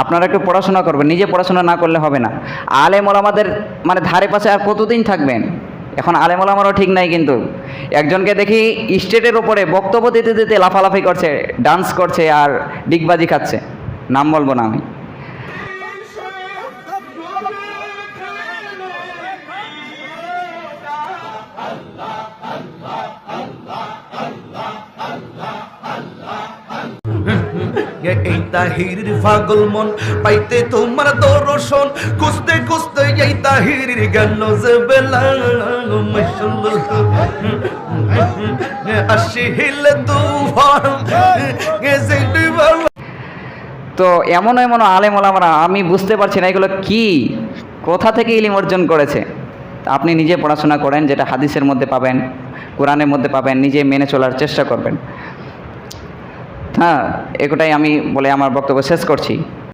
আপনারা একটু পড়াশোনা করবেন, নিজে পড়াশোনা না করলে হবে না। আলেম ওলামাদের মানে ধারে পাশে আর কতদিন থাকবেন? এখন আলেম ওলামারও ঠিক নাই, কিন্তু একজনকে দেখি স্টেজের ওপরে বক্তব্য দিতে দিতে লাফালাফি করছে, ডান্স করছে আর ডিগবাজি খাচ্ছে, নাম বলবো না আমি। এই তাহিরির পাগল মন পাইতে তোমার দর্শন, খুঁজতে খুঁজতে এই তাহিরির গেল যে বেলা, আসিলে তুফান তো এমন এমন আলেম ওলামারা, আমি বুঝতে পারছি না এগুলো কি, কোথা থেকে ইলম অর্জন করেছে। আপনি নিজে পড়াশোনা করেন, যেটা হাদিসের মধ্যে পাবেন, কোরআনের মধ্যে পাবেন, নিজে মেনে চলার চেষ্টা করবেন। হ্যাঁ, এটাই আমি বলে আমার বক্তব্য শেষ করছি।